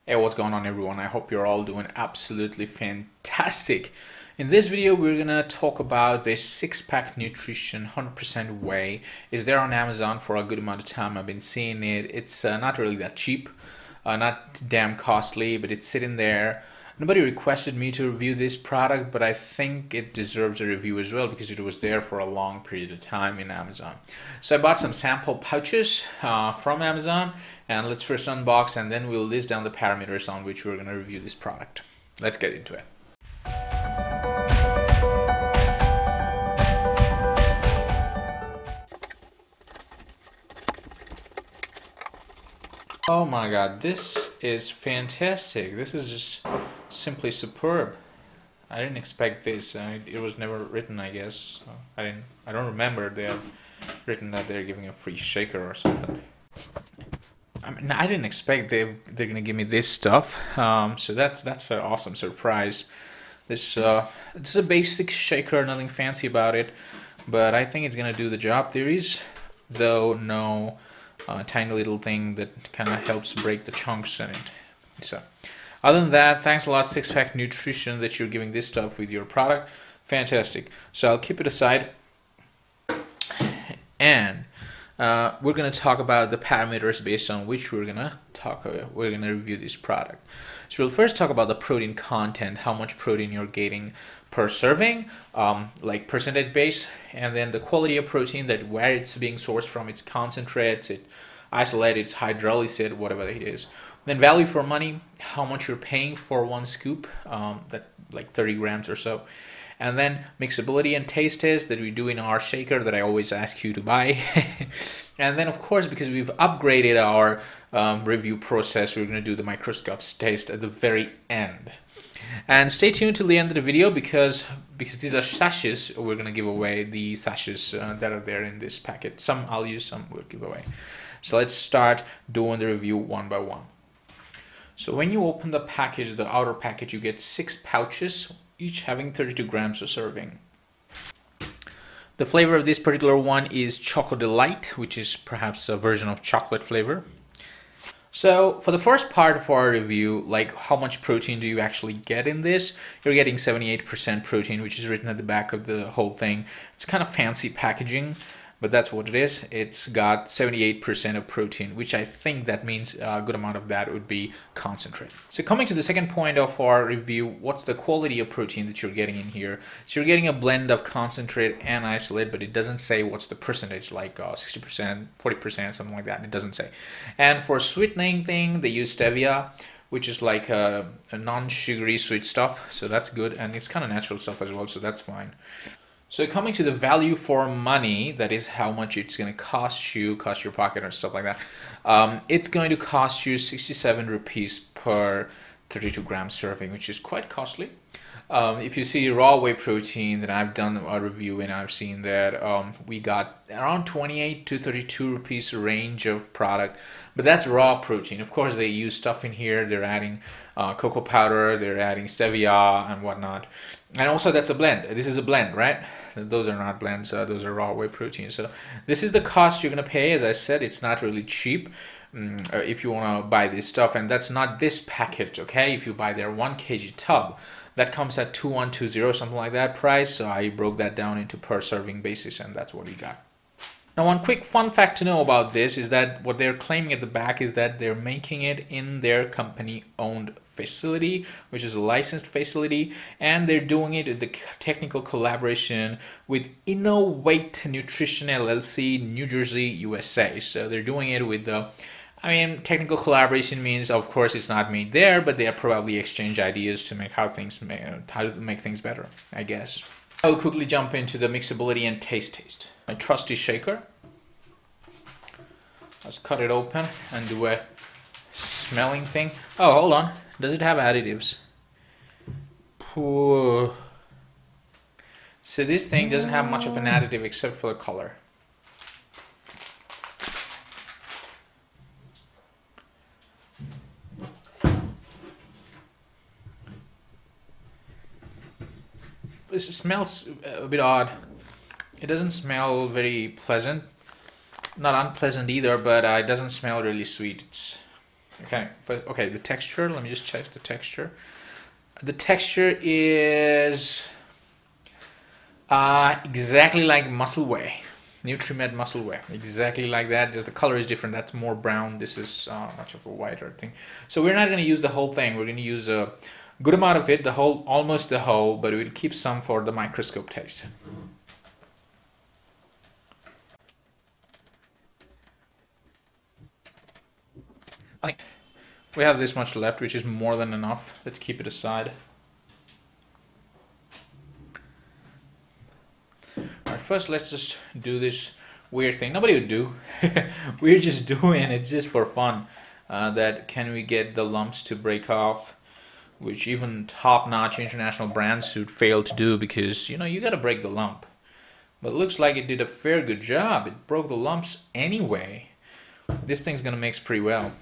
Hey, what's going on everyone? I hope you're all doing absolutely fantastic. In this video, we're gonna talk about this six-pack nutrition 100% whey. It's there on Amazon for a good amount of time. I've been seeing it. It's not really that cheap, not damn costly, but it's sitting there. Nobody requested me to review this product, but I think it deserves a review as well because it was there for a long period of time in Amazon. So I bought some sample pouches from Amazon, and let's first unbox and then we'll list down the parameters on which we're going to review this product. Let's get into it. Oh my god, this is fantastic. This is just simply superb. I didn't expect this. It was never written, I guess. I don't remember they have written that they're giving a free shaker or something. I mean, I didn't expect they're gonna give me this stuff. So that's an awesome surprise. This is a basic shaker, nothing fancy about it, but I think it's gonna do the job. There is, though, no tiny little thing that kind of helps break the chunks in it. So other than that, thanks a lot Six Pack Nutrition that you're giving this stuff with your product. Fantastic. So I'll keep it aside, and we're going to talk about the parameters based on which we're going to review this product. So we'll first talk about the protein content, how much protein you're getting per serving, like percentage base, and then the quality of protein, that where it's being sourced from, its concentrates, its isolate, its hydrolyzed, whatever it is. Then value for money, how much you're paying for one scoop, that like 30 grams or so. And then mixability and taste test that we do in our shaker that I always ask you to buy. And then, of course, because we've upgraded our review process, we're going to do the Microscope Test at the very end. And stay tuned till the end of the video because these are sachets. We're going to give away the sachets that are there in this packet. Some I'll use, some we'll give away. So let's start doing the review one by one. So when you open the package, the outer package, you get 6 pouches, each having 32 grams of serving. The flavor of this particular one is Choco Delight, which is perhaps a version of chocolate flavor. So for the first part of our review, like how much protein do you actually get in this? You're getting 78% protein, which is written at the back of the whole thing. It's kind of fancy packaging, but that's what it is. It's got 78% of protein, which I think that means a good amount of that would be concentrate. So coming to the second point of our review, what's the quality of protein that you're getting in here? So you're getting a blend of concentrate and isolate, but it doesn't say what's the percentage, like 60%, 40%, something like that. It doesn't say. And for sweetening thing, they use stevia, which is like a non-sugary sweet stuff. So that's good. And it's kind of natural stuff as well, so that's fine. So coming to the value for money, that is how much it's going to cost your pocket or stuff like that. It's going to cost you 67 rupees per 32 gram serving, which is quite costly. If you see raw whey protein, then I've done a review and I've seen that we got around 28 to 32 rupees range of product, but that's raw protein. Of course, they use stuff in here. They're adding cocoa powder, they're adding stevia and whatnot. And also that's a blend. This is a blend, right? Those are not blends, those are raw whey protein. So this is the cost you're going to pay. As I said, it's not really cheap if you want to buy this stuff, and that's not this package, okay? If you buy their 1 kg tub, that comes at 2120, something like that price. So I broke that down into per serving basis, and that's what we got. Now, one quick fun fact to know about this is that what they're claiming at the back is that they're making it in their company-owned facility, which is a licensed facility, and they're doing it in the technical collaboration with Innovate Nutrition LLC, New Jersey, USA. So they're doing it with the, I mean, technical collaboration means, of course, it's not made there, but they are probably exchange ideas to make how to make things better, I guess. I will quickly jump into the mixability and taste test. My trusty shaker. Let's cut it open and do a smelling thing. Oh, hold on. Does it have additives? Ooh. So this thing doesn't have much of an additive except for the color. This smells a bit odd. It doesn't smell very pleasant. Not unpleasant either, but it doesn't smell really sweet. Okay, okay, the texture, let me just check the texture. The texture is exactly like Muscle Whey, Nutrimed Muscle Whey, exactly like that, just the color is different. That's more brown, this is much of a whiter thing. So we're not going to use the whole thing, we're going to use a good amount of it, the whole, almost the whole, but we'll keep some for the microscope taste. I think we have this much left, which is more than enough. Let's keep it aside. Alright, first let's just do this weird thing. Nobody would do. We're just doing it just for fun. That can we get the lumps to break off, which even top-notch international brands would fail to do, because you know you gotta break the lump. But it looks like it did a fair good job. It broke the lumps anyway. This thing's gonna mix pretty well,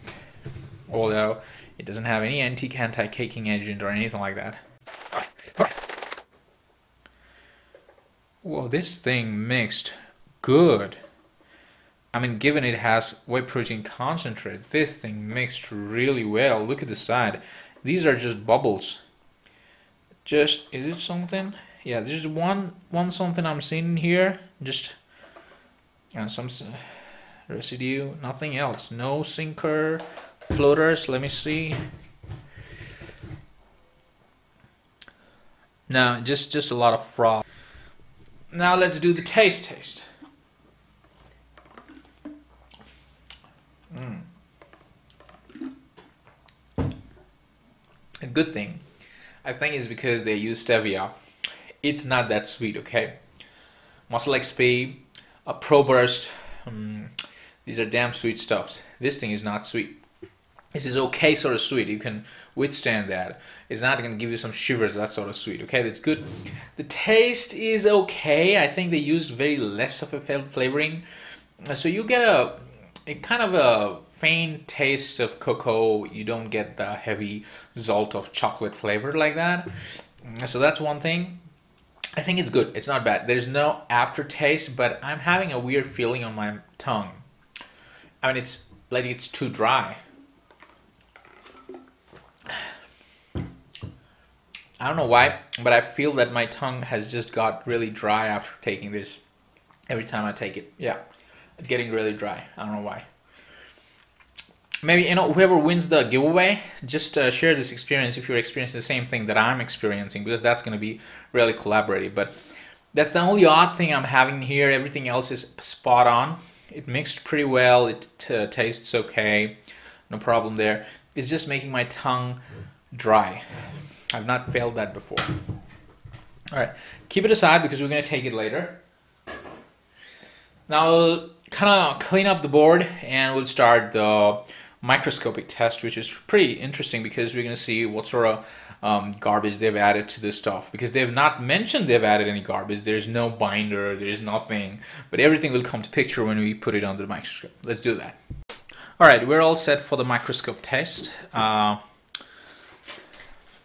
although it doesn't have any anti-caking agent or anything like that. Whoa, this thing mixed good. I mean, given it has whey protein concentrate, this thing mixed really well. Look at the side. These are just bubbles. Just, is it something? Yeah, this is one something I'm seeing here. Just some residue, nothing else. No sinker, floaters, let me see. No, just a lot of froth. Now let's do the taste. A good thing, I think, is because they use stevia. It's not that sweet, okay? Muscle XP, a Pro Burst, these are damn sweet stuffs. This thing is not sweet. This is okay sort of sweet. You can withstand that. It's not going to give you some shivers, that sort of sweet. Okay, that's good. The taste is okay. I think they used very less of a flavoring. So you get a kind of a faint taste of cocoa. You don't get the heavy jolt of chocolate flavor like that. So that's one thing. I think it's good. It's not bad. There's no aftertaste, but I'm having a weird feeling on my tongue. I mean, it's like it's too dry. I don't know why, but I feel that my tongue has just got really dry after taking this. Every time I take it, yeah, it's getting really dry. I don't know why. Maybe, you know, whoever wins the giveaway, just share this experience if you're experiencing the same thing that I'm experiencing, because that's going to be really collaborative. But that's the only odd thing I'm having here. Everything else is spot on. It mixed pretty well. It tastes okay. No problem there. It's just making my tongue dry. I've not failed that before. All right, keep it aside because we're going to take it later. Now we'll kind of clean up the board and we'll start the microscopic test, which is pretty interesting because we're going to see what sort of garbage they've added to this stuff, because they've not mentioned they've added any garbage. There's no binder, there's nothing, but everything will come to picture when we put it under the microscope. Let's do that. All right, we're all set for the microscope test.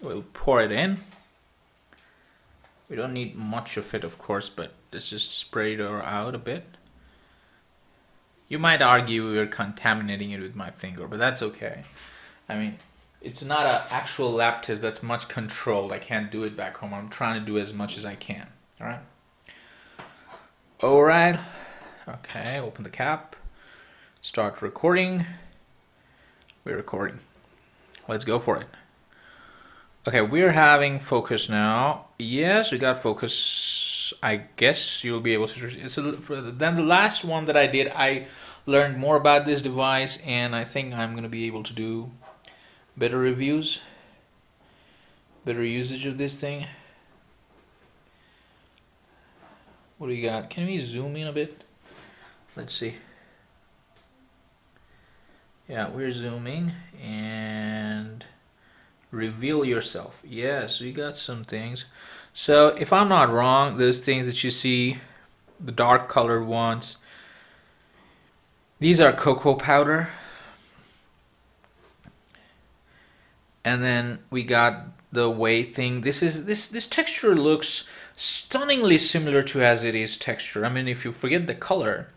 We'll pour it in. We don't need much of it, of course, but let's just spray it out a bit. You might argue we're contaminating it with my finger, but that's okay. I mean, it's not an actual lab test that's much controlled. I can't do it back home. I'm trying to do as much as I can. All right. All right. Okay, open the cap. Start recording. We're recording. Let's go for it. Okay, we're having focus now. Yes, we got focus. I guess you'll be able to. Then the last one that I did, I learned more about this device, and I think I'm going to be able to do better reviews, better usage of this thing. What do you got? Can we zoom in a bit? Let's see. Yeah, we're zooming, and reveal yourself. Yes, we got some things. So if I'm not wrong, those things that you see, the dark colored ones, these are cocoa powder. And then we got the whey thing. This texture looks stunningly similar to as it is texture. I mean, if you forget the color,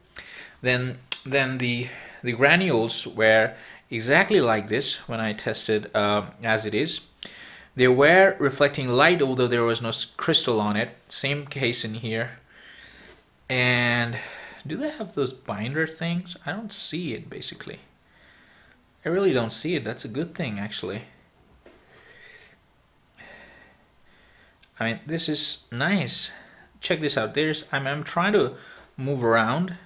then the granules where exactly like this when I tested as it is. They were reflecting light, although there was no crystal on it. Same case in here. And do they have those binder things? I don't see it, basically. I really don't see it. That's a good thing, actually. I mean, this is nice. Check this out. I'm trying to move around.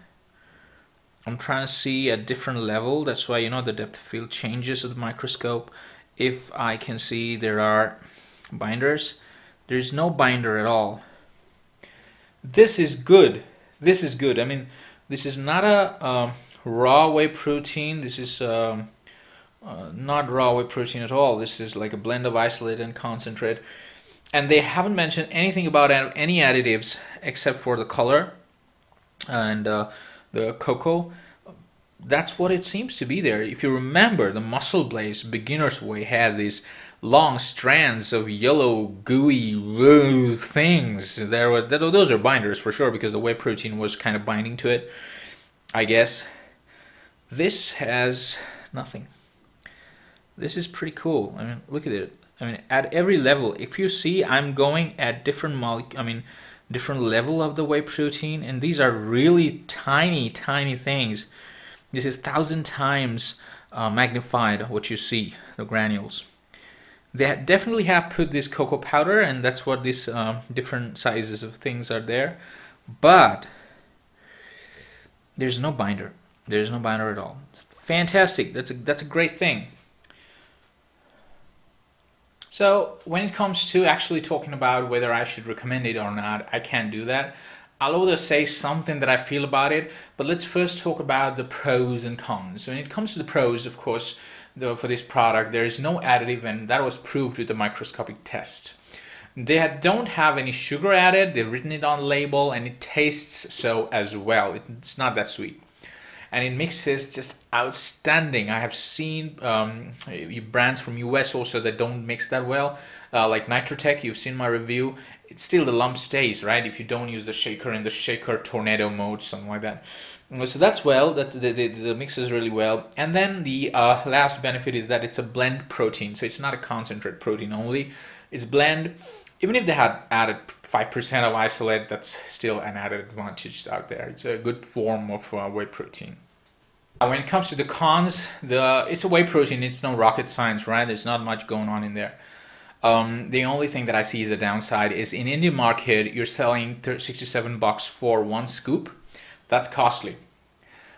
I'm trying to see a different level. That's why, you know, the depth of field changes with the microscope. If I can see there are binders, there's no binder at all. This is good. This is good. I mean, this is not a raw whey protein. This is not raw whey protein at all. This is like a blend of isolate and concentrate. And they haven't mentioned anything about any additives except for the color and the cocoa. That's what it seems to be there. If you remember, the Muscle Blaze Beginner's Whey had these long strands of yellow gooey things. Those are binders for sure, because the whey protein was kind of binding to it, I guess. This has nothing. This is pretty cool. I mean, look at it. I mean, at every level, if you see, I'm going at different different level of the whey protein, and these are really tiny things. This is 1,000 times magnified what you see, the granules. They definitely have put this cocoa powder, and that's what these different sizes of things are there. But there's no binder. There's no binder at all. It's fantastic. That's a great thing. So when it comes to actually talking about whether I should recommend it or not, I can't do that. I'll always say something that I feel about it, but let's first talk about the pros and cons. When it comes to the pros, of course, for this product, there is no additive, and that was proved with the microscopic test. They don't have any sugar added. They've written it on the label, and it tastes so as well. It's not that sweet. And it mixes just outstanding. I have seen brands from US also that don't mix that well, like Nitrotech. You've seen my review. It's still the lump stays, right? If you don't use the shaker in the shaker tornado mode, something like that. So that's the mixes really well. And then the last benefit is that it's a blend protein, so it's not a concentrate protein only. It's blend. Even if they had added 5% of isolate, that's still an added advantage out there. It's a good form of whey protein. When it comes to the cons, it's a whey protein. It's no rocket science, right? There's not much going on in there. The only thing that I see as a downside is in Indian market, you're selling $67 for one scoop. That's costly.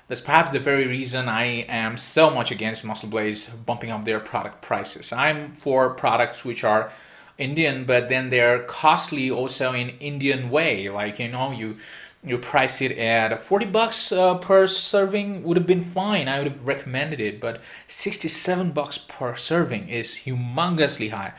That's perhaps the very reason I am so much against Muscle Blaze bumping up their product prices. I'm for products which are Indian, but then they're costly also in Indian way. Like, you know, you price it at $40 per serving would have been fine. I would have recommended it, but $67 per serving is humongously high,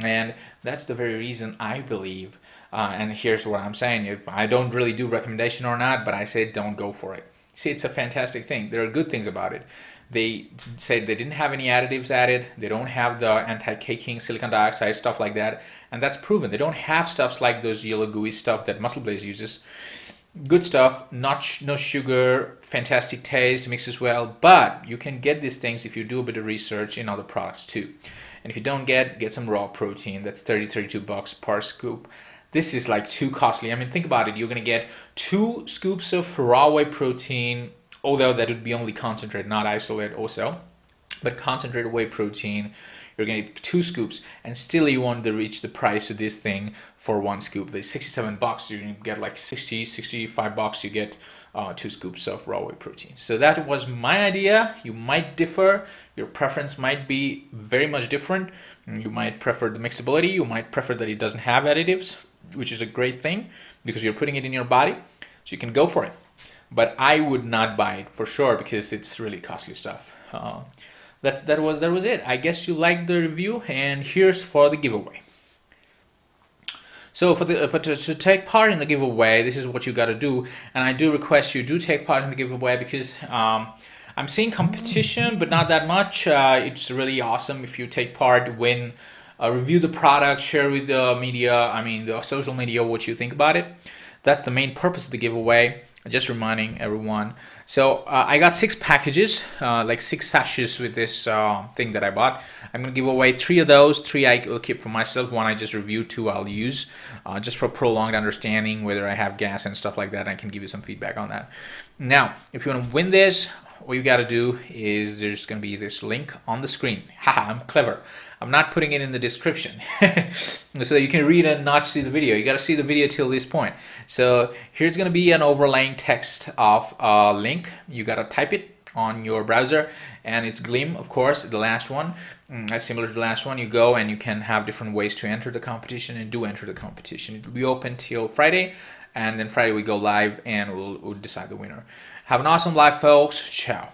and that's the very reason I believe. And here's what I'm saying: if I don't really do recommendation or not, but I say don't go for it. See, it's a fantastic thing. There are good things about it. They said they didn't have any additives added. They don't have the anti-caking, silicon dioxide, stuff like that. And that's proven. They don't have stuffs like those yellow gooey stuff that Muscle Blaze uses. Good stuff, no sugar, fantastic taste, mixes well. But you can get these things if you do a bit of research in other products too. And if you don't get some raw protein. That's $32 per scoop. This is like too costly. I mean, think about it. You're going to get 2 scoops of raw whey protein, although that would be only concentrate, not isolate also. But concentrated whey protein, you're going to get 2 scoops, and still you want to reach the price of this thing for 1 scoop. There's $67. You get like $65. You get 2 scoops of raw whey protein. So that was my idea. You might differ. Your preference might be very much different. You might prefer the mixability. You might prefer that it doesn't have additives, which is a great thing because you're putting it in your body, so you can go for it. But I would not buy it for sure because it's really costly stuff. That was it. I guess you liked the review, and here's for the giveaway. So to take part in the giveaway, this is what you got to do, and I do request you do take part in the giveaway because I'm seeing competition, but not that much. It's really awesome if you take part, win, review the product, share with the media, the social media, what you think about it. That's the main purpose of the giveaway. Just reminding everyone. So I got 6 packages, like 6 sachets with this thing that I bought. I'm gonna give away 3 of those. 3 I will keep for myself. 1 I just reviewed. 2 I'll use just for prolonged understanding whether I have gas and stuff like that. I can give you some feedback on that. Now, if you want to win this, what you got to do is there's going to be this link on the screen. Haha, I'm clever. I'm not putting it in the description so that you can read and not see the video. You got to see the video till this point. So here's going to be an overlaying text of a link. You got to type it on your browser, and it's Gleam, of course, the last one. Similar to the last one, you go and you can have different ways to enter the competition, and do enter the competition. It will be open till Friday, and then Friday we go live and we'll decide the winner. Have an awesome life, folks. Ciao.